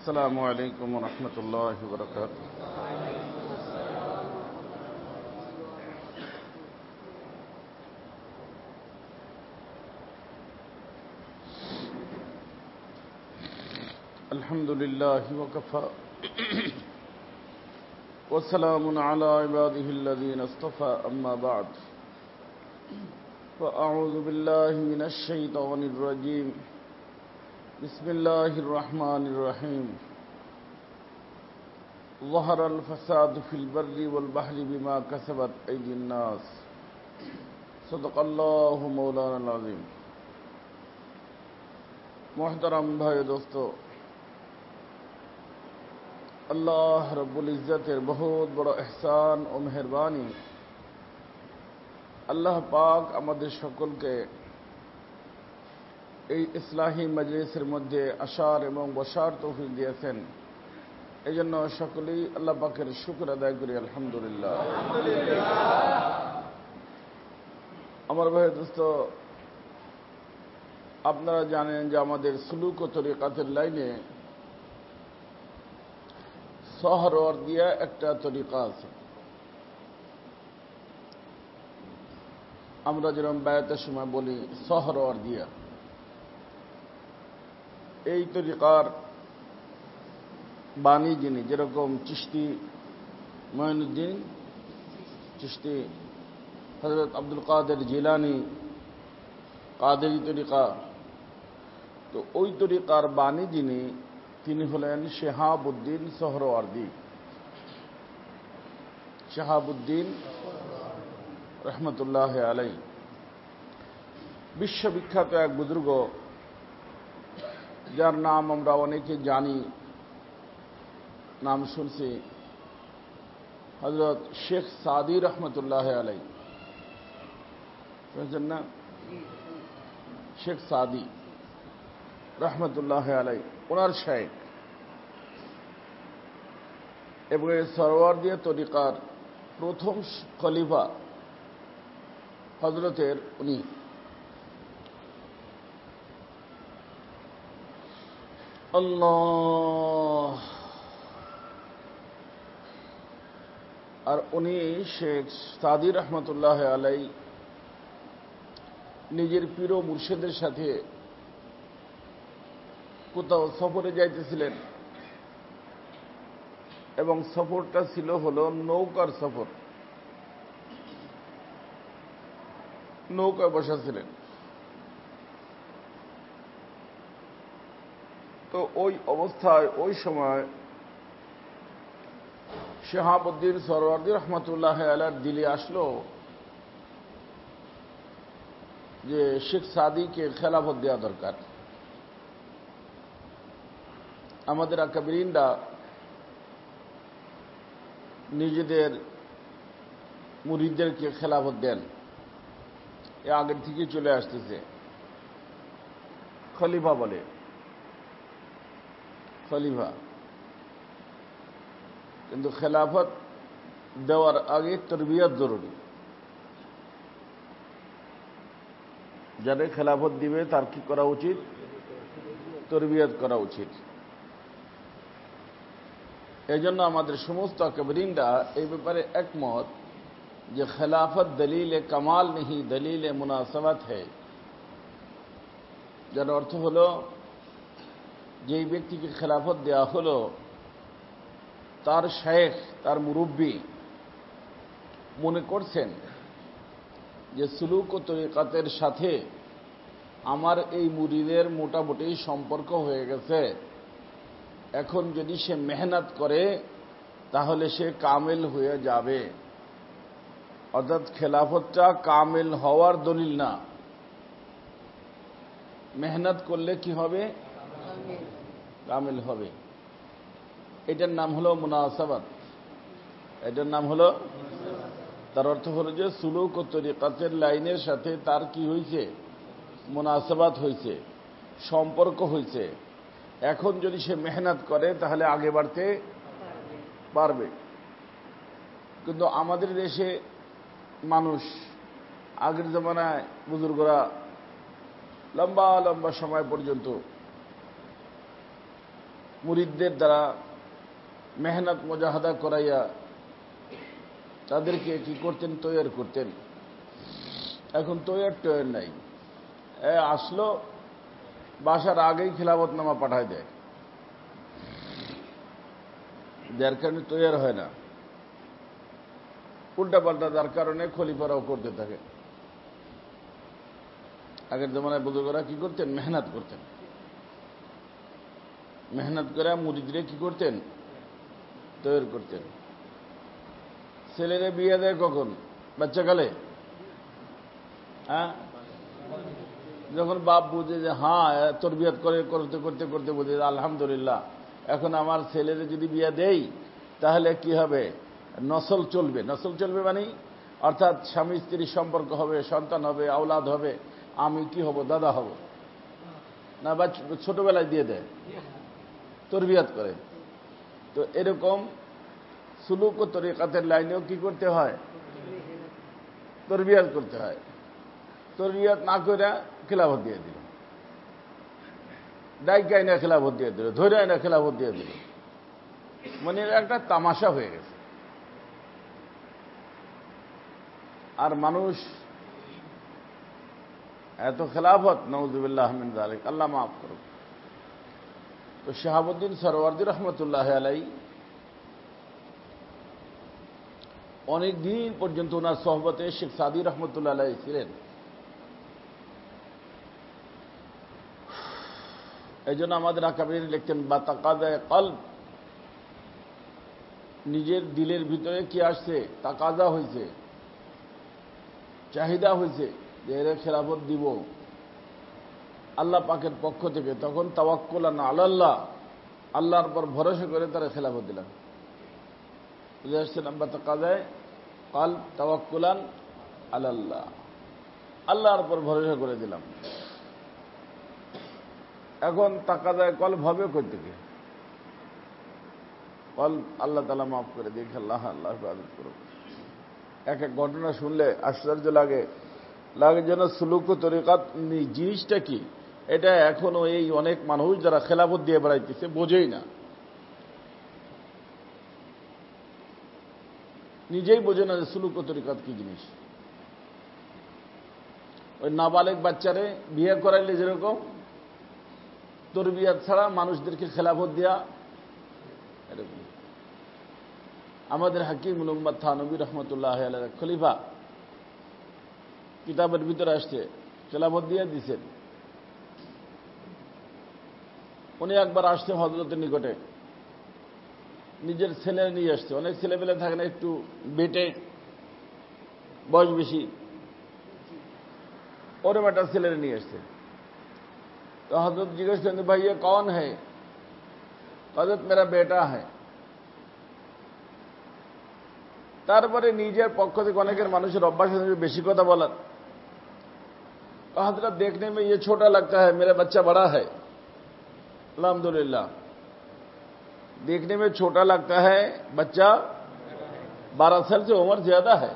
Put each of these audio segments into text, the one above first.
السلام عليكم ورحمة الله وبركاته. الحمد لله وكفى وسلام على عباده الذين اصطفى أما بعد فأعوذ بالله من الشيطان الرجيم بسم الله الرحمن الرحيم ظهر الفساد في البر والبحر بما كسبت أيدي الناس صدق الله مولانا العظيم. محترم भाई दोस्तों, अल्लाह रब्बुल इज़्ज़तेर बहुत बड़ा एहसान ও মেহেরবানি আল্লাহ পাক আমাদের সকলকে এই ইসলাহি মজলিসের মধ্যে আসার এবং বসার তৌফিক দিয়েছেন। এজন্য সকলেই আল্লাহ পাকের শুকর আদায় করি আলহামদুলিল্লাহ। আমার ভাই দোস্ত, আপনারা জানেন যে আমাদের সুলুক ও তরিকাতের লাইনে সোহরাওয়ার্দিয়া একটা তরিকা আছে। আমরা যেরকম বায়াতের সময় বলি সোহরাওয়ার্দিয়া, এই তরিকার বাণী যিনি, যেরকম চিশতি মঈনুদ্দিন চিশতি, হযরত আব্দুল কাদের জিলানী কাদেরি তরিকা, তো ওই তরিকার বাণী যিনি, তিনি হলেন শিহাবউদ্দিন সোহরাওয়ার্দী। শিহাবউদ্দিন রহমতুল্লাহ আলাই বিশ্ববিখ্যাত এক বুজুর্গ, যার নাম আমরা অনেকে জানি, নাম শুনছি, হযরত শেখ সাদি রহমতুল্লাহ আলাই। শুনছেন না? শেখ সাদি রহমতুল্লাহ আলাই ওনার শায়েখ, এবং এই সোহরাওয়ার্দিয়া তরিকার প্রথম খলিফা হযরতের উনি। আল্লাহ। আর উনি শেখ সাদি রহমতুল্লাহ আলাই নিজের পীর ও মুর্শিদের সাথে কোথাও সফরে যাইতেছিলেন, এবং সফরটা ছিল হলো নৌকার সফর। নৌকায় বসা ছিলেন। তো ওই অবস্থায় ওই সময় শিহাবউদ্দিন সোহরাওয়ার্দী রহমতুল্লাহ আলাইহির দিলে আসলো যে শেখ সাদিকে খেলাফত দেওয়া দরকার। আমাদের আকাবিরিনরা নিজেদের মুরিদদেরকে খেলাফত দেন, এ আগের থেকে চলে আসতেছে। খলিফা বলে, খলিফা। কিন্তু খেলাফত দেওয়ার আগে তরবিয়ত জরুরি। যারা খেলাফত দিবে তার কি করা উচিত? তরবিয়ত করা উচিত। এই জন্য আমাদের সমস্ত আকাবিরিনরা এই ব্যাপারে একমত যে খেলাফত দলিল কামাল নেই, দলিল মুনাসাবাত है। যার অর্থ হল, যেই ব্যক্তিকে খেলাফত দেওয়া হলো তার শায়েখ, তার মুরব্বী মনে করছেন যে সুলুক ও তরিকাতের সাথে আমার এই মুরিদের মোটামুটি সম্পর্ক হয়ে গেছে, এখন যদি সে মেহনত করে তাহলে সে কামেল হয়ে যাবে। অর্থাৎ খেলাফতটা কামেল হওয়ার দলিল না, মেহনত করলে কি হবে? কামেল হবে। এটার নাম হলো মুনাসাবাত। এটার নাম হলো, তার অর্থ হলো যে সুলুক ও তরিকাতের লাইনের সাথে তার কি হয়েছে? মুনাসাবাত হয়েছে, সম্পর্ক হয়েছে। এখন যদি সে মেহনত করে তাহলে আগে বাড়তে পারবে। কিন্তু আমাদের দেশে মানুষ, আগের জমানায় বুজুর্গরা লম্বা লম্বা সময় পর্যন্ত মুরিদদের দ্বারা মেহনত মুজাহাদা করাইয়া তাদেরকে কি করতেন, তৈরি করতেন। এখন তৈরি নাই, আসলো বাসার আগেই খিলাফতনামা পাঠায় দেয়, যার কারণে তৈরি হয় না। উল্টাপাল্টা যার কারণে খলিফারাও করতে থাকে। আগের জমানায় বুজুর্গরা কি করতেন, মেহনত করতেন, মেহনত করে মুরিদরে কি করতেন, তৈরি করতেন। ছেলেরে বিয়ে দেয় কখন, বাচ্চাকালে, হ্যাঁ, যখন বাপ বুঝে যে হ্যাঁ তরবিয়ত করে করতে করতে করতে বুঝে আলহামদুলিল্লাহ এখন আমার ছেলেরে যদি বিয়ে দেই তাহলে কি হবে, নসল চলবে। নসল চলবে মানে অর্থাৎ স্বামী স্ত্রীর সম্পর্ক হবে, সন্তান হবে, আওলাদ হবে, আমি কি হব, দাদা হব না। বা ছোটবেলায় দিয়ে দেয়, তরবিয়ত করে। তো এরকম সুলুক ও তরিকাতের লাইনেও কি করতে হয়, তরবিয়ত করতে হয়। তরবিয়ত না করে খিলাফত দিয়ে দিল, ডাইকে আইনা খিলাফত দিয়ে দিল, ধরে আইনা খিলাফত দিয়ে দিল, মানে একটা তামাশা হয়ে গেছে। আর মানুষ এত খেলাফত, নাউযুবিল্লাহ মিন যালিক, আল্লাহ মাফ করুক। তো শাহাবুদ্দিন সরওয়ার্দী রহমতুল্লাহ আলাই অনেক দিন পর্যন্ত ওনার সোহবতে শেখ সাদী রহমতুল্লাহ আলাই ছিলেন। এই জন্য আমাদের আকাবির লিখতেন বা তাকাদায়ে কলব, নিজের দিলের ভিতরে কি আসছে, তাকাজা হয়েছে, চাহিদা হয়েছে যে এর খেলাফত দিব আল্লাহ পাকের পক্ষ থেকে, তখন তাওয়াক্কুলান আলাল্লাহ, আল্লাহর পর ভরসা করে তারা খেলাফত দিলাম। বুঝে আসছে নাম্বার তাকাদায়ে কলব, তাওয়াক্কুলান আলাল্লাহ, আল্লাহর পর ভরসা করে দিলাম। এখন তাকাদায়ে কলব হবে কই থেকে, কলব আল্লাহ তাআলা মাফ করে দিক, আল্লাহ আল্লাহ ইবাদত করুক। এক এক ঘটনা শুনলে আশ্চর্য লাগে, লাগে যেন সুলুক ও তরিকাত জিনিসটা কি, এটা এখনো এই অনেক মানুষ যারা খেলাফত দিয়ে বেড়াইতেছে বোঝেই না, নিজেই বোঝে না যে সুলুক ও তরিকাত কি জিনিস। ওই নাবালেগ বাচ্চারে বিয়ে করাইলে যেরকম তরবিয়ত ছাড়া মানুষদেরকে খেলাফত দেয়া, এরকম। আমাদের হাকিমুল উম্মাত থানবী রহমতুল্লাহ আলাইহি খলিফা কিতাবের ভিতরে আসছে, খেলাফত দিয়ে দিচ্ছেন। উনি একবার আসছে হযরতের নিকটে, নিজের ছেলে নিয়ে আসছে। অনেক ছেলেপেলে থাকে না একটু বেটে, বয়স বেশি, ওরম একটা ছেলে নিয়ে আসছে। तो हजरत जिज्ञेस करते भाई ये कौन है, हजरत मेरा बेटा है। তারপরে নিজের পক্ষ থেকে অনেকের মানুষের অভ্যাস বেশি কথা বলার, हजरत देखने में ये छोटा लगता है, मेरा बच्चा बड़ा है। अल्हम्दुलिल्लाह, देखने में छोटा लगता है, बच्चा 12 साल से उम्र ज्यादा है,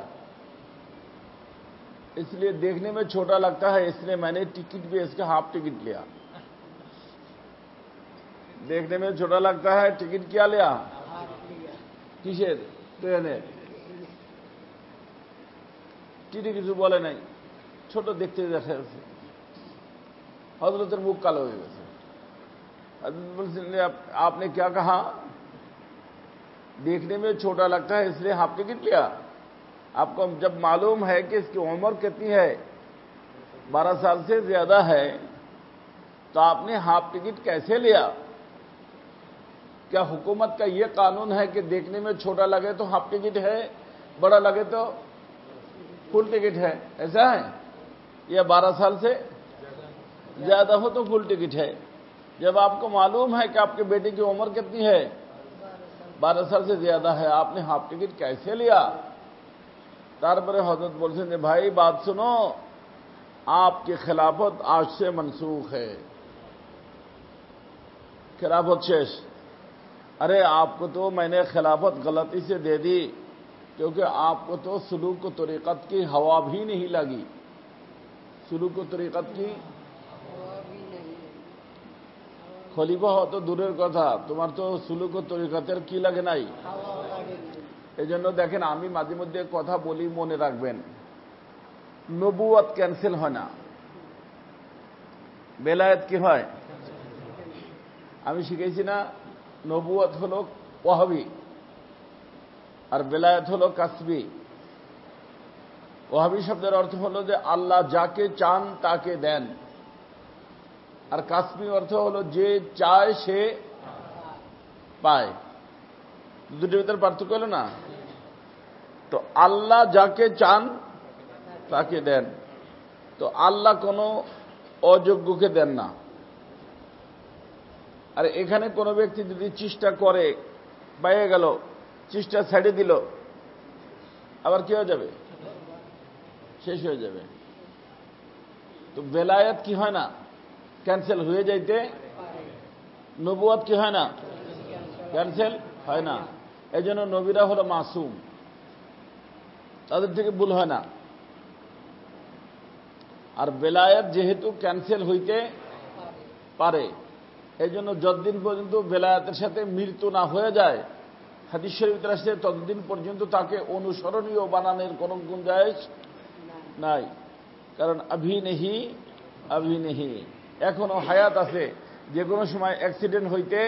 इसलिए देखने में छोटा लगता है, इसलिए मैंने टिकट भी इसका हाफ टिकट लिया। देखने में छोटा लगता है, टिकट क्या लिया, किसेर ট্রেনের। টিটি কিছু বলে নাই, ছোট দেখতে দেখা যাচ্ছে। হযরতের মুখ কালো হয়ে গেছে। हजरत बोलছেন आपने क्या कहा, देखने में छोटा लगता है इसलिए हाफ टिकट लिया। आपको जब मालूम है कि इसकी उम्र कितनी है, 12 साल से ज्यादा है, तो आपने हाफ टिकट कैसे लिया? क्या हुकूमत का यह कानून है कि देखने में छोटा लगे तो हाफ टिकट है, बड़ा लगे तो फुल टिकट है, ऐसा है? या 12 साल से ज्यादा हो तो फुल टिकट है। जब आपको मालूम है कि आपके बेटे की उम्र कितनी है, 12 साल से ज्यादा है, आपने हाफ टिकट कैसे लिया? তারপরে হযরত বলছেন যে ভাই बात सुनो, आपकी खिलाफत आज से मनसूख है, खिलाफत शेष। अरे आपको तो मैंने खिलाफत गलती से दे दी, क्योंकि आपको तो सुलूक व तरीक़त की हवा भी नहीं लगी, सुलूक व तरीक़त की খলিফা হওয়া তো দূরের কথা, তোমার তো সুলুক ও তরিকাতের কি লাগে নাই। এই জন্য দেখেন, আমি মাঝে মধ্যে কথা বলি, মনে রাখবেন, নবুয়ত ক্যান্সেল হয় না, বেলায়েত কি হয়। আমি শিখেছি না, নবুয়ত হলো ওয়াহাবি আর বেলায়েত হলো কাসবি। ওয়াহাবি শব্দের অর্থ হলো যে আল্লাহ যাকে চান তাকে দেন, আর কাসবি অর্থ হলো যে চায় সে পায়। দুটোর ভিতরে পার্থক্য হলো না। তো আল্লাহ যাকে চান তাকে দেন, তো আল্লাহ কোনো অযোগ্যকে দেন না। আর এখানে কোনো ব্যক্তি যদি চেষ্টা করে, পাইয়ে গেল, চেষ্টা ছেড়ে দিল, আবার কি হয়ে যাবে, শেষ হয়ে যাবে। তো বেলায়েত কি হয় না, ক্যান্সেল হয়ে যাইতে, নবুয়ত কি হয় না, ক্যান্সেল হয় না। এই জন্য নবীরা হলো মাসুম, তাদের থেকে ভুল হয় না। আর বেলায়েত যেহেতু ক্যান্সেল হইতে পারে, এই জন্য যতদিন পর্যন্ত বেলায়েতের সাথে মৃত্যু না হয়ে যায়, হাদিস শরীফে আসছে, ততদিন পর্যন্ত তাকে অনুসরণীয় বানানোর কোনো গুঞ্জাইশ নাই। কারণ আভি নেহি, এখনো হায়াত আছে, যে কোনো সময় অ্যাক্সিডেন্ট হইতে,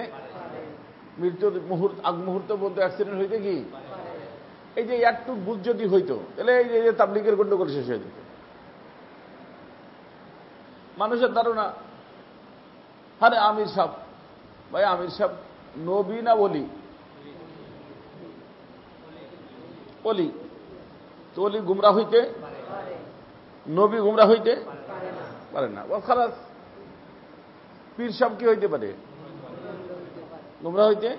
মৃত্যুর আগ মুহূর্ত পর্যন্ত অ্যাক্সিডেন্ট হইতে কি, এই যে একটু বুঝ যদি হইতো, তাহলে এই যে তাবলীগের গন্ডগোল শেষ হয়ে যেত। মানুষের ধারণা, আরে আমির সাহেব, ভাই আমির সাহেব নবী না ওলি? ওলি। তো ওলি গুমরা হইতে, নবী গুমরা হইতে পারে না। ও খালাস। পীর সাহেব কি হইতে পারে, গুমরা হইতে।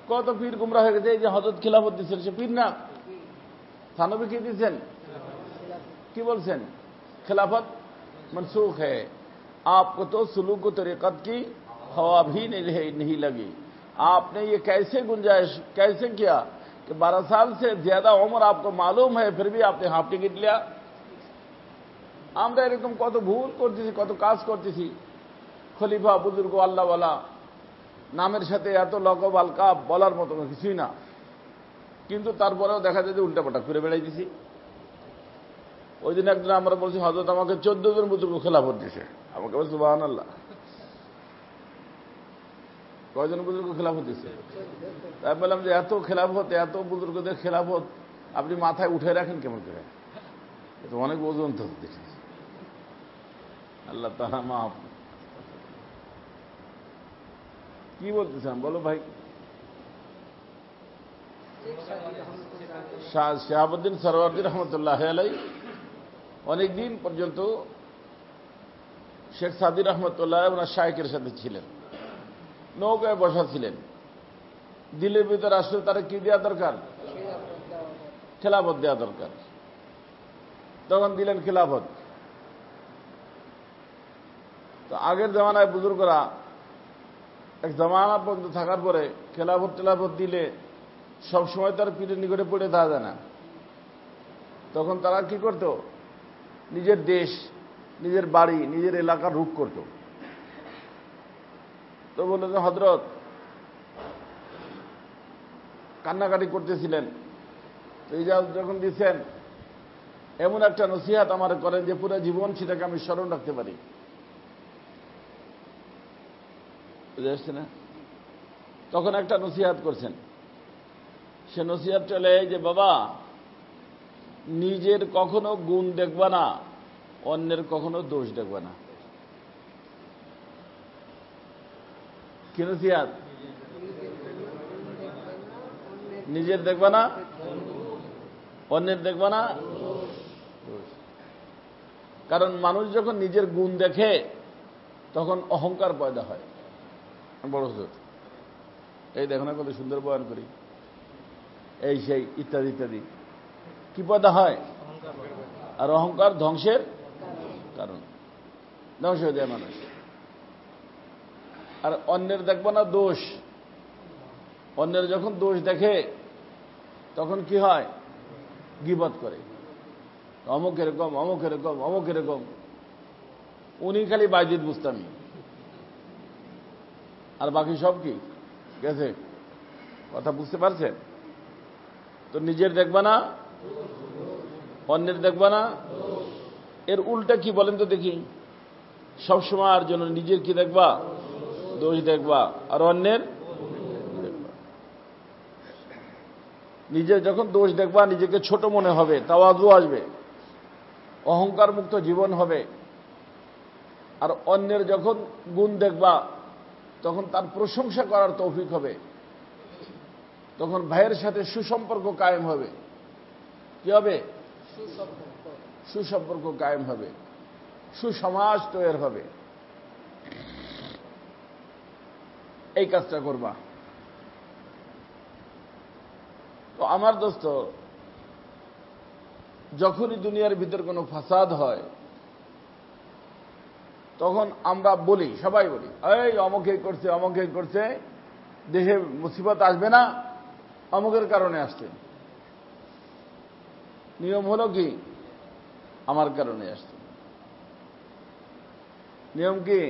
কত পীর গুমরা হয়ে গেছে। এই যে হযরত খিলাফত দিচ্ছেন, সে পীর না? থানবী কি দিচ্ছেন, কি বলছেন, खिलाफत मनसूख है, आपको तो सुलूक तरीक़त की हवा भी नहीं लगी। आपने ये कैसे गुंजाइश कैसे किया कि 12 साल से ज्यादा उम्र आपको मालूम है, फिर भी आपने हाफ टिकट लिया। আমরা এরকম কত ভুল করতেছি, কত কাজ করতেছি। খলিফা, বুজুর্গ, আল্লাহওয়ালা, নামের সাথে এত লকব আলকাব বলার মতো কিছুই না, কিন্তু তারপরেও দেখা যায় যে উল্টাপাল্টা করে বেড়াইতেছি। ওই দিন একদিন আমরা বলছি, হযরত আমাকে 14 জন বুজুর্গ খেলাফত দিয়েছে। আমাকে বলছে সুবহানাল্লাহ, কয়জন বুজুর্গ খেলাফত দিচ্ছে? তাই বললাম যে এত খেলাফত, এত বুজুর্গদের খেলাফত আপনি মাথায় উঠে রাখেন কেমন করে? তো অনেক ওজন তো দেখি। আল্লাহ তাআলা মাফ। কি বলতেছেন বলো ভাই? শাহাবুদ্দিন সরওয়ার্দী রহমতুল্লাহ আলাইহি অনেকদিন পর্যন্ত শেখ সাদী রহমতুল্লাহ ওনার শায়েখের সাথে ছিলেন, নৌকায় বসা ছিলেন। দিল্লির ভিতরে আসলে তারা কি দেওয়া দরকার, খেলাফত দেওয়া দরকার। তখন দিলেন খেলাফত। তো আগের জামানায় বুজুর্গরা এক জামানা পর্যন্ত থাকার পরে খেলাফত টেলাফত দিলে সবসময় তার পীরের নিকটে পড়ে থাকা যায় না। তখন তারা কি করত, নিজের দেশ, নিজের বাড়ি, নিজের এলাকার রূপ করত। তো বলল যে হযরত কান্নাকাটি করতেছিলেন, তো এই যখন দিচ্ছেন, এমন একটা নসিহত আমার করেন যে পুরো জীবন সেটাকে আমি স্মরণ রাখতে পারি। বুঝে আসছে না? তখন একটা নসিহত করছেন। সে নসিহত চলে যে বাবা, নিজের কখনো গুণ দেখবা না, অন্যের কখনো দোষ দেখবা না। কি নসিহত? নিজের দেখবা না, অন্যের দেখবা না। কারণ মানুষ যখন নিজের গুণ দেখে তখন অহংকার পয়দা হয়। বড় হুজুর, এই দেখো না কত সুন্দর বয়ান করি, এই সেই ইত্যাদি ইত্যাদি, কি পয়দা হয়? আর অহংকার ধ্বংসের কারণ, ধ্বংস হয়ে যায় মানুষ। আর অন্যের দেখবো না দোষ, অন্যের যখন দোষ দেখে তখন কি হয়, গীবত করে, অমুক এরকম, অমুক এরকম, অমুক এরকম। উনি খালি বাইজিদ বুস্তামি, আর বাকি সব কি গেছে। কথা বুঝতে পারছেন? তো নিজের দেখবা না, অন্যের দেখবা না। এর উল্টা কি বলেন তো দেখি? সবসময় আর জন্য নিজের কি দেখবা? দোষ দেখবা, আর অন্যের দেখবা। নিজের যখন দোষ দেখবা, নিজেকে ছোট মনে হবে, তাওয়াজু আসবে, অহংকার মুক্ত জীবন হবে। আর অন্যের যখন গুণ দেখবা, তখন তার প্রশংসা করার তৌফিক হবে। তখন ভাইয়ের সাথে সুসম্পর্ক কায়েম হবে। কি হবে? সুসম্পর্ক কায়েম হবে, সুসমাজ তৈরি হবে। এই কাজটা করবা। তো আমার দোস্ত, যখনই দুনিয়ার ভিতর কোনো ফাসাদ হয়, তখন আমরা বলি, সবাই বলি, এই অমুক এই করছে, অমুক এই করছে, দেশে মুসিবত আসবে না, অমুকের কারণে আসছে। নিয়ম হলো কি? আমার কারণে আসছে। নিয়ম কি?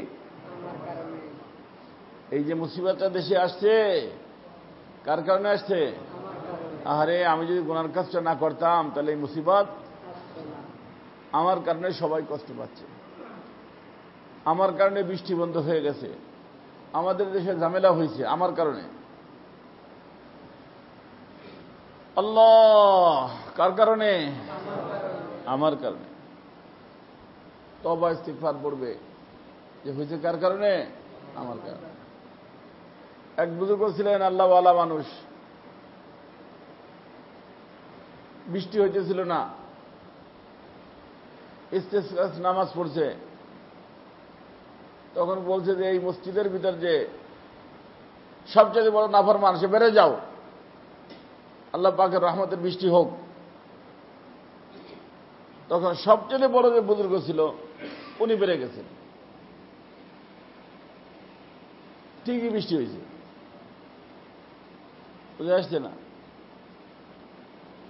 এই যে মুসিবতটা দেশে আসছে, কার কারণে আসছে? আরে আমি যদি গুনার কাজটা না করতাম, তাহলে এই মুসিবত আমার কারণে সবাই কষ্ট পাচ্ছে। আমার কারণে বৃষ্টি বন্ধ হয়ে গেছে, আমাদের দেশে ঝামেলা হয়েছে আমার কারণে। আল্লাহ, কার কারণে? আমার কারণে। তওবা ইস্তিগফার পড়বে যে হয়েছে কার কারণে? আমার কারণে। এক বুজুর্গ ছিলেন আল্লাহওয়ালা মানুষ, বৃষ্টি হইতেছিল না, ইস্তেসকা নামাজ পড়ছে। তখন বলছে যে এই মসজিদের ভিতর যে সবচেয়ে বড় নাফরমান, সে বেড়ে যাও, আল্লাহ পাকের রহমতের বৃষ্টি হোক। তখন সবচেয়ে বড় যে বুজুর্গ ছিল, উনি বেড়ে গেছেন। ঠিকই বৃষ্টি হয়েছে, বুঝে আসছে না?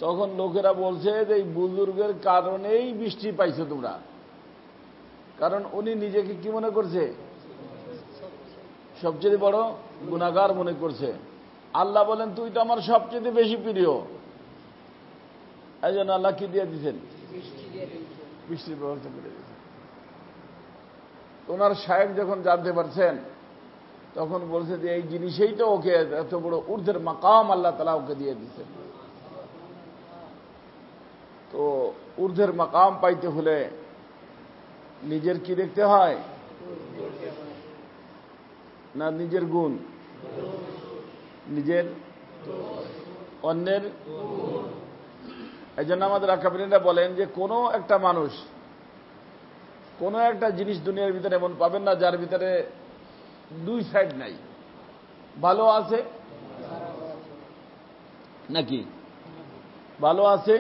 তখন লোকেরা বলছে যে এই বুজুর্গের কারণেই বৃষ্টি পাইছো তোমরা, কারণ উনি নিজেকে কি মনে করছে? সবচেয়ে বড় গুনাহগার মনে করছে। আল্লাহ বলেন, তুই তো আমার সবচেয়ে বেশি প্রিয়। এই জন্য আল্লাহ কি দিয়ে দিচ্ছেন? বৃষ্টির ব্যবস্থা করে দিয়েছেন। ওনার সাহেব যখন জানতে পারছেন, তখন বলছে যে এই জিনিসেই তো ওকে এত বড় ঊর্ধ্বের মাকাম আল্লাহ তাআলা ওকে দিয়ে দিচ্ছেন। তো ঊর্ধ্বের মাকাম পাইতে হলে নিজের কি দেখতে হয়? না নিজের গুণ, নিজের, অন্যের। এই জন্য আমাদের আকাবিরিনরা বলেন যে কোনো একটা মানুষ, কোনো একটা জিনিস দুনিয়ার ভিতরে এমন পাবেন না যার ভিতরে দুই সাইড নাই, ভালো আছে নাকি ভালো আছে।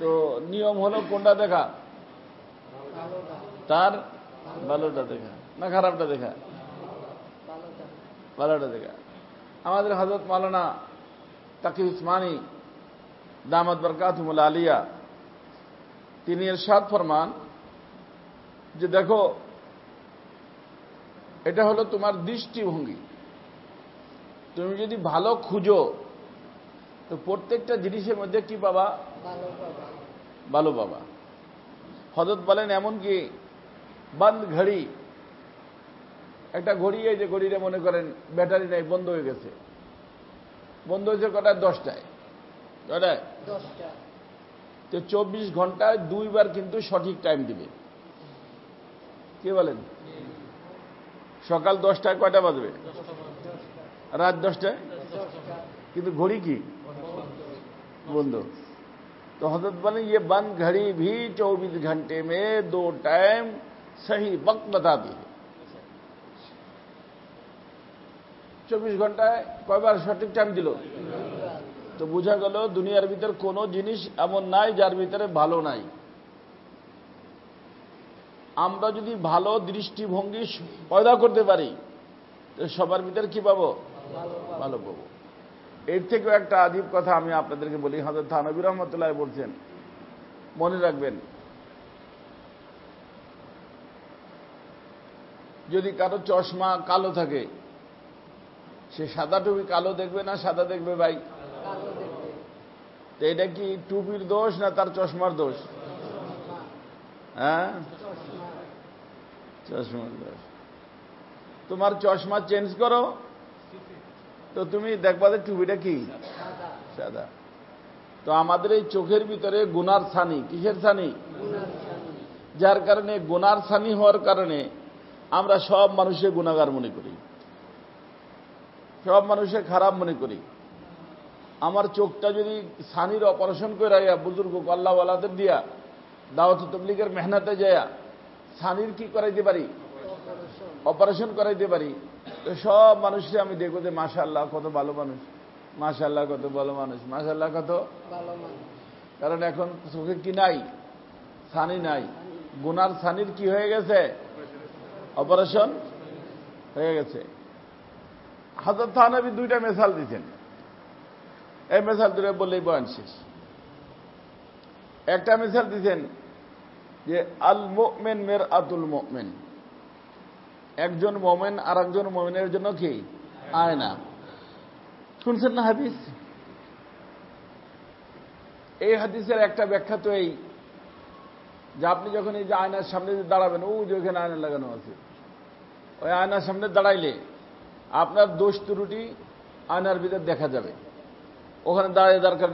তো নিয়ম হলো কোনটা দেখা? তার ভালোটা দেখা না খারাপটা দেখা? ভালোটা দেখা। আমাদের হযরত মাওলানা তাকি উসমানী দামাত বরকাতুহুল আলিয়া, তিনি ইরশাদ ফরমান যে দেখো, এটা হলো তোমার দৃষ্টিভঙ্গি। তুমি যদি ভালো খুঁজো, তো প্রত্যেকটা জিনিসের মধ্যে কি পাবা? ভালো পাবা। হযরত বলেন, এমনকি বন্ধ ঘড়ি, একটা ঘড়ি, এই যে ঘড়িটা মনে করেন ব্যাটারি নাই, বন্ধ হয়ে গেছে। বন্ধ হয়েছে কটায়? 10টায়। কটায়? 10টা। তো 24 ঘন্টায় 2 বার কিন্তু সঠিক টাইম দিবে। কি বলেন? সকাল 10টায় কয়টা বাজবে? রাত 10টায়। কিন্তু ঘড়ি কি? বন্ধ। तो हजरत बने ये बंद घड़ी भी 24 घंटे में 2 टाइम सही वक्त बताती है। 24 ঘন্টায় কয়বার সঠিক টাইম দিল? তো বোঝা গেল দুনিয়ার ভিতর কোনো জিনিস এমন নাই যার ভিতরে ভালো নাই। আমরা যদি ভালো দৃষ্টিভঙ্গি পয়দা করতে পারি, তো সবার ভিতরে কি পাবো? ভালো পাবো। এর থেকেও একটা আজীব কথা আমি আপনাদেরকে বলি। হযরত থানবী রহমাতুল্লাহ বলছেন, মনে রাখবেন, যদি কারো চশমা কালো থাকে, সে সাদা টুপি কালো দেখবে না সাদা দেখবে ভাই? তো এটা কি টুপির দোষ না তার চশমার দোষ? হ্যাঁ, চশমার দোষ। তোমার চশমা চেঞ্জ করো, তো তুমি দেখবা যে টুপিটা কি সাদা। তো আমাদের এই চোখের ভিতরে গুনার ছানি, কিসের ছানি? যার কারণে গুনার ছানি হওয়ার কারণে আমরা সব মানুষের গুনাহগার মনে করি, সব মানুষের খারাপ মনে করি। আমার চোখটা যদি ছানির অপারেশন করে বুজুর্গ আল্লাহওয়ালাদের দিয়া দাওয়াত তাবলীগের মেহনতে যায় ছানির কি করাইতে পারি? অপারেশন করাইতে পারি। তো সব মানুষকে আমি দেখবো যে মাশাআল্লাহ কত ভালো মানুষ, মাশাআল্লাহ কত ভালো মানুষ, মাশাআল্লাহ কত ভালো মানুষ। কারণ এখন চোখে কি নাই? ছানি নাই। গুনার ছানির কি হয়ে গেছে? অপারেশন হয়ে গেছে। হযরত থানবী দুইটা মিসাল দিতেন, এই মিসাল দুটো বললেই বয়ান শেষ। একটা মিসাল দিতেন যে আল মুমিন মিরআতুল মুমিন, একজন মুমিন আর একজন মুমিনের জন্য কি? আয়না। শুনছেন না হাদিস? এই হাদিসের একটা ব্যাখ্যা তো এই যে আপনি যখন এই যে আয়নার সামনে দাঁড়াবেন, ও যে ওখানে আয়না লাগানো আছে, ওই আয়নার সামনে দাঁড়াইলে আপনার দোষ ত্রুটি আয়নার ভিতর দেখা যাবে। ওখানে দাঁড়িয়ে দরকার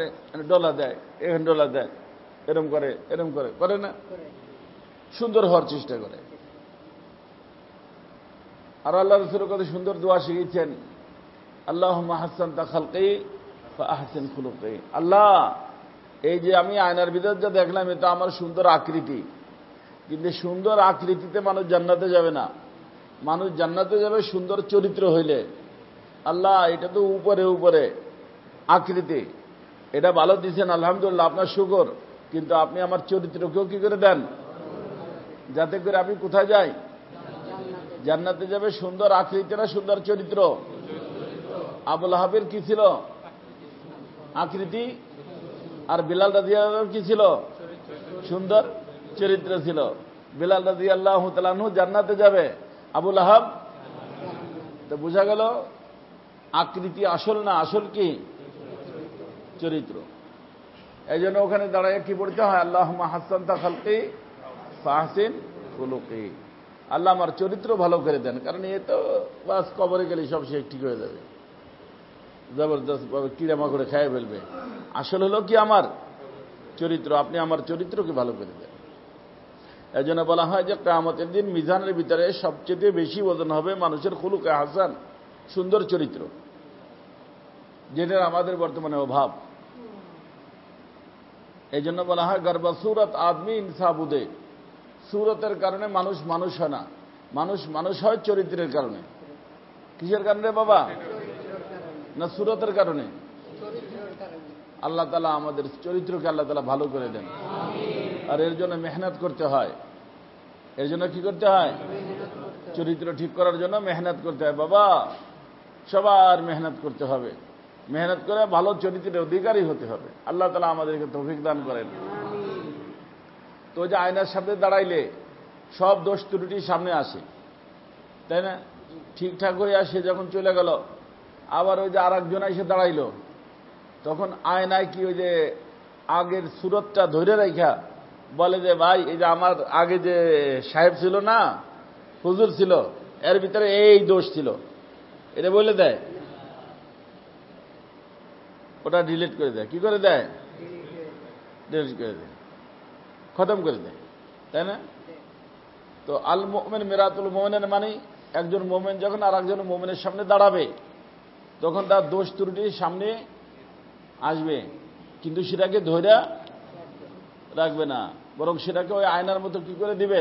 ডলা দেয়, এখানে ডলা দেয়, এরম করে এরম করে, করে না? সুন্দর হওয়ার চেষ্টা করে। আর আল্লাহ রাসূল কত সুন্দর দোয়া শিখিয়েছেন, আল্লাহুম্মা হাসসানতা খালকি ফাআহসিন খুলুকি। আল্লাহ, এই যে আমি আয়নার ভিতর যা দেখলাম এটা আমার সুন্দর আকৃতি, কিন্তু সুন্দর আকৃতিতে মানুষ জান্নাতে যাবে না। মানুষ জান্নাতে যাবে সুন্দর চরিত্র হইলে। আল্লাহ, এটা তো উপরে উপরে আকৃতি, এটা ভালো দিচ্ছেন, আলহামদুলিল্লাহ, আপনার শুকর, কিন্তু আপনি আমার চরিত্রকেও কি করে দেন, যাতে করে আমি কোথায় যাই? জান্নাতে যাবে। সুন্দর আকৃতি না সুন্দর চরিত্র? আবু লাহাবের কি ছিল? আকৃতি। আর বিলাল রাদিয়াল্লাহু কি ছিল? সুন্দর চরিত্র ছিল। বিলাল রাদিয়াল্লাহু তাআলা আনহু জান্নাতে যাবে, আবু লাহাব। তো বোঝা গেল আকৃতি আসল না, আসল কি? চরিত্র। এই জন্য ওখানে দাঁড়ায় কি পড়তে হয়? আল্লাহুম্মা হাসসানতা খালকি ফাহসিন খুলুকি। আল্লাহ আমার চরিত্র ভালো করে দেন, কারণ এ তো বাস কবরে গেলে সব শেষ ঠিক হয়ে যাবে, জবরদস্ত ভাবে কিরামা করে খেয়ে ফেলবে। আসল হলো কি? আমার চরিত্র। আপনি আমার চরিত্রকে ভালো করে দেন। এই জন্য বলা হয় যে কিয়ামতের দিন মিজানের ভিতরে সবচেয়ে বেশি ওজন হবে মানুষের খুলুকে হাসান, সুন্দর চরিত্র, যেটার আমাদের বর্তমানে অভাব। এই জন্য বলা হয় গর্বা সুরত আদমি ইনসাবুদে, সুরতের কারণে মানুষ মানুষ হয় না, মানুষ মানুষ হয় চরিত্রের কারণে। কিসের কারণে বাবা? না সুরতের কারণে? আল্লাহ তাআলা আমাদের চরিত্রকে আল্লাহ তাআলা ভালো করে দেন। আর এর জন্য মেহনত করতে হয়। এর জন্য কি করতে হয়? চরিত্র ঠিক করার জন্য মেহনত করতে হয় বাবা, সবার মেহনত করতে হবে। মেহনত করে ভালো চরিত্রের অধিকারী হতে হবে। আল্লাহ তাআলা আমাদেরকে তৌফিক দান করেন। তো যে আয়নার সামনে দাঁড়াইলে সব দোষ ত্রুটি সামনে আসে, তাই না? ঠিকঠাক হয়ে আসে, যখন চলে গেল আবার ওই যে আর একজন এসে দাঁড়াইলো, তখন আয়নায় কি ওই যে আগের সুরতটা ধরে রাখা বলে যে ভাই, এই যে আমার আগে যে সাহেব ছিল না, হুজুর ছিল, এর ভিতরে এই দোষ ছিল, এটা বলে দেয়, ওটা ডিলিট করে দেয়। কি করে দেয়? ডিলিট করে দেয়, খতম করে দেয়, তাই না? তো আল মুমিন মিরাতুল মুমিনের মানে একজন মুমিন যখন আর একজন মুমিনের সামনে দাঁড়াবে, তখন তার দোষ ত্রুটি সামনে আসবে, কিন্তু সেটাকে ধরে রাখবে না, বরং সেটাকে ওই আয়নার মতো কি করে দিবে?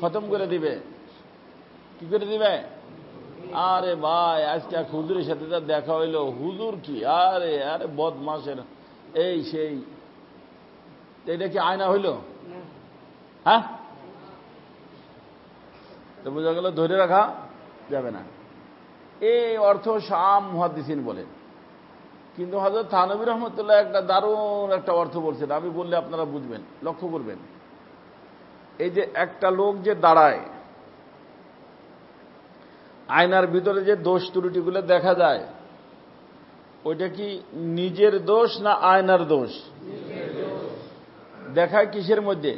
খতম করে দিবে। কি করে দিবে? আরে ভাই, আজকে এক হুজুরের সাথে তার দেখা হইলো, হুজুর কি আরে আরে বদমাশের এই সেই, এটা কি আয়না হইল? হ্যাঁ, তো বোঝা গেল ধরে রাখা যাবে না। এই অর্থ শাম মুহাদ্দিসিন বলেন, কিন্তু হযরত থানবী রহমতুল্লাহ একটা দারুণ একটা অর্থ বলছেন, আমি বললে আপনারা বুঝবেন, লক্ষ্য করবেন। এই যে একটা লোক যে দাঁড়ায়, আয়নার ভিতরে যে দোষ ত্রুটিগুলো দেখা যায়, ওইটা কি নিজের দোষ না আয়নার দোষ? দেখায় কিসের মধ্যে?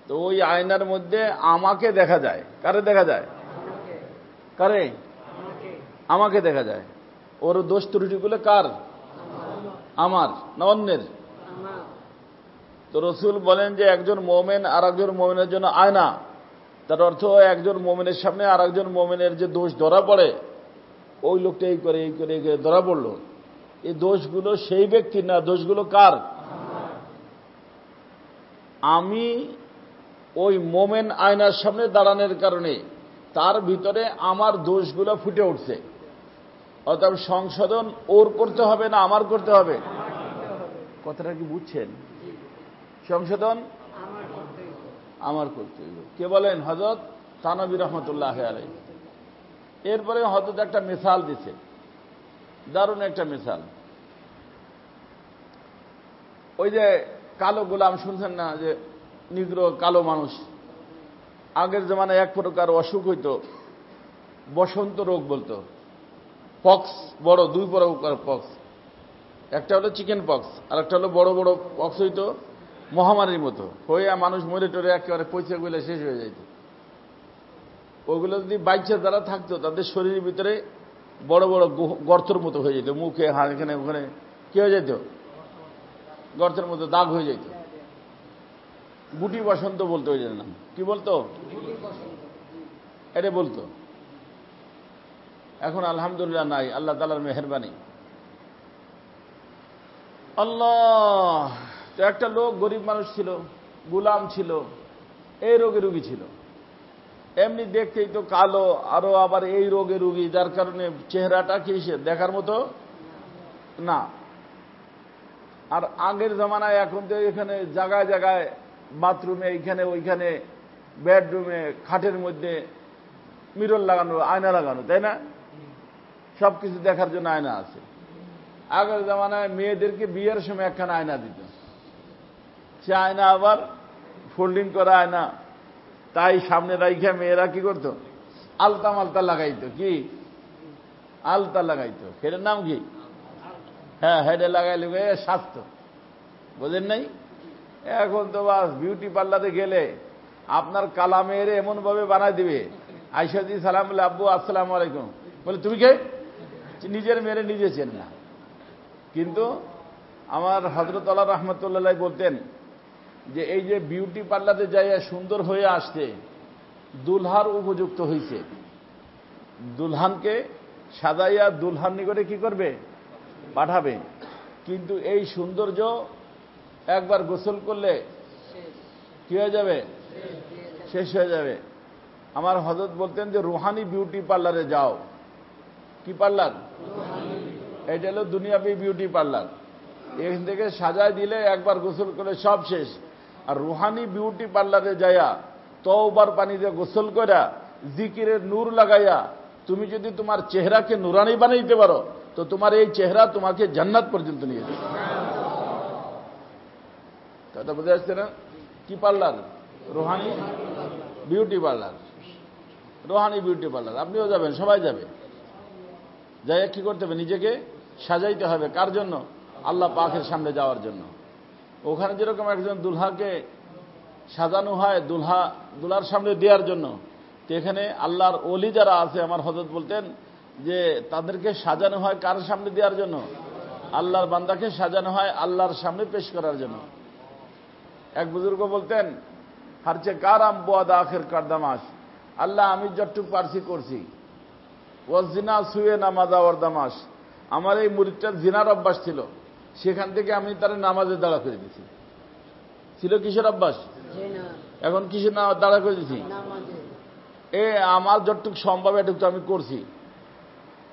তো ওই আয়নার মধ্যে আমাকে দেখা যায়। কারে দেখা যায়? কারে? আমাকে দেখা যায়। ওর দোষ ত্রুটিগুলো কার? আমার না অন্যের? তো রসুল বলেন যে একজন মোমেন আর একজন মোমেনের জন্য আয়না। তার অর্থ একজন মোমেনের সামনে আর একজন মোমেনের যে দোষ ধরা পড়ে, ওই লোকটা এই করে এই করে এই করে ধরা পড়ল, এই দোষগুলো সেই ব্যক্তির না, দোষগুলো কার? আমি ওই মোমেন আয়নার সামনে দাঁড়ানোর কারণে তার ভিতরে আমার দোষগুলো ফুটে উঠছে। অর্থাৎ সংশোধন ওর করতে হবে না আমার করতে হবে? কথাটা কি বুঝছেন? সংশোধন আমার করতে হবে। কে বলেন? হযরত থানভী রহমতুল্লাহ আলাইহি। এরপরে হযরত একটা মিসাল দিছে, দারুণ একটা মিসাল। ওই যে কালো গোলাম শুনছেন না, যে নিগ্রো কালো মানুষ, আগের জমানায় এক প্রকার অসুখ হইত, বসন্ত রোগ বলতো, পক্স, বড় দুই প্রকার পক্স। একটা হলো চিকেন পক্স, আর একটা হলো বড় বড় পক্স হইতো মহামারীর মতো, হয়ে মানুষ মরে টরে একেবারে পয়সা গুলো শেষ হয়ে যাইত। ওইগুলো যদি বাইচে যারা থাকতো তাদের শরীরের ভিতরে বড় বড় গর্তের মতো হয়ে যেত, মুখে এখানে ওখানে কি হয়ে যেত? গর্তের মতো দাগ হয়ে যেত। গুটি বসন্ত বলতো ওই নাম। কি বলতো? এটা বলতো। এখন আলহামদুলিল্লাহ নাই, আল্লাহ তাআলার মেহেরবানি। আল্লাহ। তো একটা লোক গরিব মানুষ ছিল, গোলাম ছিল, এই রোগে রোগী ছিল। এমনি দেখতেই তো কালো, আরো আবার এই রোগে রোগী, যার কারণে চেহারাটা কি দেখার মতো না। আর আগের জমানায় এখন তো এখানে জায়গায় জায়গায় বাথরুমে, এইখানে ওইখানে, বেডরুমে, খাটের মধ্যে মিরর লাগানো, আয়না লাগানো, তাই না? সবকিছু দেখার জন্য আয়না আছে। আগের জমানায় মেয়েদেরকে বিয়ের সময় একখানা আয়না দিত, সে আয়না আবার ফোল্ডিং করা আয়না, তাই সামনে রাইখা মেয়েরা কি করতো? আলতা মালতা লাগাইতো। কি আলতা লাগাইতো? সেটার নাম কি? হ্যাঁ, হেডে লাগাইলে স্বাস্থ্য, বোঝেন নাই? এখন তো বাস বিউটি পার্লারে গেলে আপনার কালা মেয়েরে এমন ভাবে বানাই দিবে, আইসাদি সালাম বলে, আব্বু আসসালামু আলাইকুম বলে, তুমি কে? নিজের মেয়েরে নিজে চেন না। কিন্তু আমার হযরত আল্লাহ রাহমাতুল্লাহ বলতেন যে এই যে বিউটি পার্লারে যাইয়া সুন্দর হয়ে আসছে, দুলহার উপযুক্ত হইছে। দুলহানকে সাজাইয়া দুলহান নিকটে কি করবে? পাঠাবে। কিন্তু এই সৌন্দর্য একবার গোসল করলে কি হয়ে যাবে? শেষ হয়ে যাবে। আমার হযরত বলতেন যে রুহানি বিউটি পার্লারে যাও। কি পার্লার? এটা হলো দুনিয়াবি বিউটি পার্লার। এখান থেকে সাজায় দিলে একবার গোসল করলে সব শেষ। আর রুহানি বিউটি পার্লারে যাইয়া তওবার পানিতে গোসল করা, জিকিরের নূর লাগাইয়া তুমি যদি তোমার চেহারাকে নুরানি বানাইতে পারো, তো তোমার এই চেহারা তোমাকে জান্নাত পর্যন্ত নিয়ে যাবে। কথা বুঝে আসছে না? কি parlour? Rouhani beauty parlour. Rouhani beauty parlour. আপনিও যাবেন, সবাই যাবে। যাইয়া কি করতে হবে? নিজেকে সাজাইতে হবে। কার জন্য? আল্লাহ পাকের সামনে যাওয়ার জন্য। ওখানে যেরকম একজন দুলহাকে সাজানো হয় দুলার সামনে দেওয়ার জন্য, তো এখানে আল্লাহর ওলি যারা আছে, আমার হযরত বলতেন যে তাদেরকে সাজানো হয় কার সামনে দেওয়ার জন্য? আল্লাহর বান্দাকে সাজানো হয় আল্লাহর সামনে পেশ করার জন্য। এক বুজুর্গ বলতেন, হারচে কারাম বোয়াদা আখের কারদামাস, আল্লাহ আমি যতটুকু পারছি করছি। ওয়াজিনা সুয়ে নামাজা ওয়ারদামাস, আমার এই মুরিদটার জিনার অভ্যাস ছিল, সেখান থেকে আমি তার নামাজে দাঁড়া করে দিয়েছি। ছিল কিসের অভ্যাস? এখন কিসের দাঁড়া করে দিয়েছি? এ আমার যতটুকু সম্ভব এটুকু আমি করছি।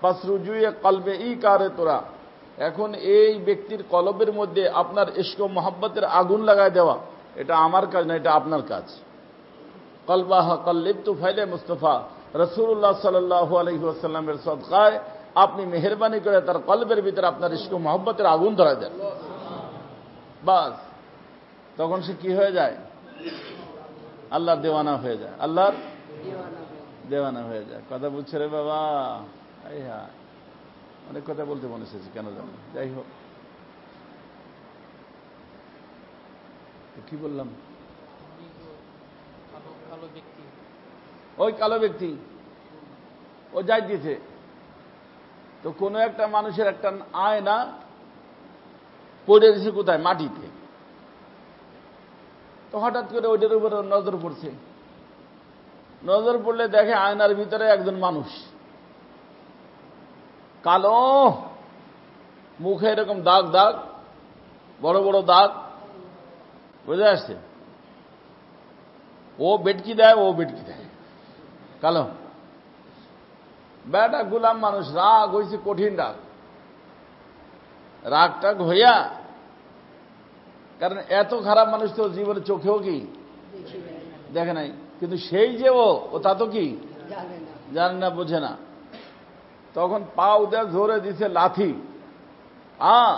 পাসরুজুয়ে কলবে ই কারে তোরা, এখন এই ব্যক্তির কলবের মধ্যে আপনার ইশক ও মোহাব্বতের আগুন লাগায় দেওয়া, এটা আমার কাজ না, এটা আপনার কাজ। কলবাহ কল্লিবতু ফাইলে মুস্তাফা, রাসূলুল্লাহ সাল্লাল্লাহু আলাইহি ওয়াসাল্লামের সদকায় আপনি মেহেরবানি করে তার কলবের ভিতরে আপনার ইশক ও মোহাব্বতের আগুন ধরা দেন, বাস তখন সে কি হয়ে যায়? আল্লাহর দেওয়ানা হয়ে যায়। আল্লাহর দেওয়ানা হয়ে যায়। কথা বুঝছে রে বাবা? এই হ্যাঁ, অনেক কথা বলতে মনে এসেছে, কেন জানো। যাই হোক, কি বললাম? ওই কালো ব্যক্তি ও যাই দিয়েছে, তো কোনো একটা মানুষের একটা আয়না পড়ে দিয়েছে কোথায়? মাটিতে। তো হঠাৎ করে ওইটার উপরে নজর পড়ছে। নজর পড়লে দেখে আয়নার ভিতরে একজন মানুষ, কালো, মুখে এরকম দাগ দাগ, বড় বড় দাগ, বুঝে আসছে? ও বেটকি দেয়, ও বেটকি দেয়, কালো। বেটা গুলাম মানুষ, রাগ হয়েছে, কঠিন রাগ। রাগটা হইয়া, কারণ এত খারাপ মানুষ তো জীবনে চোখেও কি দেখে নাই, কিন্তু সেই যে ও তা তো কি জানে না, বোঝে না। তখন पाव दे जोरे दिसे लाठी। हाँ,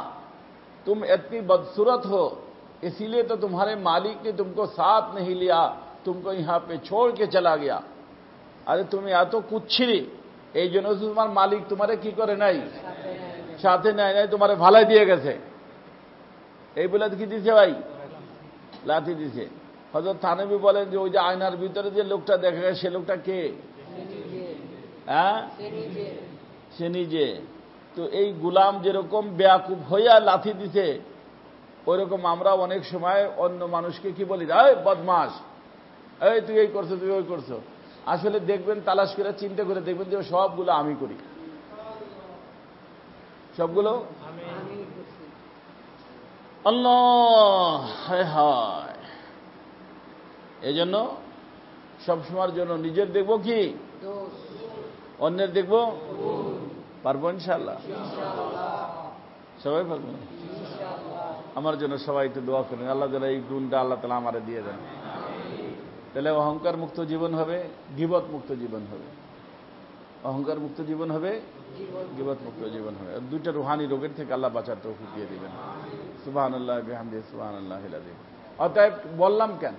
तुम इतनी बदसूरत हो, इसीलिए तो तुम्हारे मालिक ने तुमको साथ नहीं लिया, तुमको यहाँ पे छोड़ के चला गया। अरे तुम या तो कुच्छरी, এই জন্য তোমার মালিক তোমারে কি করে নাই, সাথে নেয় নাই, তোমারে ভালাই দিয়ে গেছে। এই বলে কি দিছে ভাই? লাঠি দিছে। হযরত থানবী বলেন যে ওই যে আয়নার ভিতরে যে লোকটা দেখা গেছে, সে লোকটা কে? হ্যাঁ, সে নিজে। তো এই গুলাম যেরকম বেয়াকুব হইয়া লাথি দিছে, ওইরকম আমরা অনেক সময় অন্য মানুষকে কি বলি, এই বদমাস, এই তুই এই করছো, তুই ওই করছো। আসলে দেখবেন, তালাশ করে চিন্তা করে দেখবেন যে সবগুলো আমি করি, সবগুলো আল্লাহ। হায় হায়। এই জন্য সবসময়ের জন্য নিজের দেখবো কি, অন্যের দেখবো। পারবো ইনশাআল্লাহ? সবাই পারবো? আমার জন্য সবাই একটু দোয়া করেন, আল্লাহ যেন এই গুণটা আল্লাহ তাআলা আমারে দিয়ে দেন। তাহলে অহংকার মুক্ত জীবন হবে, গীবত মুক্ত জীবন হবে। অহংকার মুক্ত জীবন হবে, গীবত মুক্ত জীবন হবে। দুইটা রুহানি রোগের থেকে আল্লাহ বাঁচার তৌফিক দিয়ে দিবেন। সুবহানাল্লাহ বিহামদিহি সুবহানাল্লাহিল আযীম। অতএব বললাম কেন,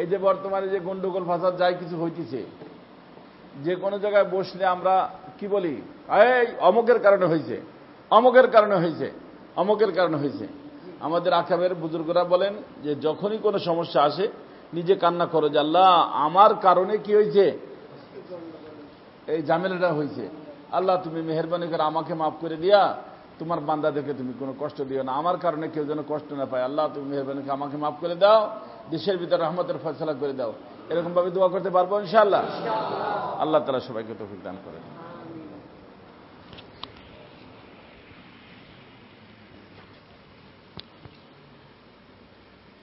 এই যে বর্তমানে যে গন্ডগোল ফাসাদ যাই কিছু হইতেছে, যে কোনো জায়গায় বসলে আমরা কি বলি, এই অমুকের কারণে হয়েছে, অমুকের কারণে হয়েছে, অমুকের কারণে হয়েছে। আমাদের আকাবের বুজুর্গরা বলেন যে যখনই কোনো সমস্যা আসে নিজে কান্না করো যে আল্লাহ আমার কারণে কি হয়েছে, এই ঝামেলাটা হয়েছে, আল্লাহ তুমি মেহেরবানি করে আমাকে মাফ করে দিয়া তোমার বান্দাদেরকে তুমি কোনো কষ্ট দিও না, আমার কারণে কেউ যেন কষ্ট না পায়, আল্লাহ তুমি মেহেরবানি করে আমাকে মাফ করে দাও, দেশের ভিতরে রহমতের ফয়সালা করে দাও। এরকম ভাবে দোয়া করতে পারবো ইনশাআল্লাহ? আল্লাহ তাআলা সবাইকে তৌফিক দান করেন।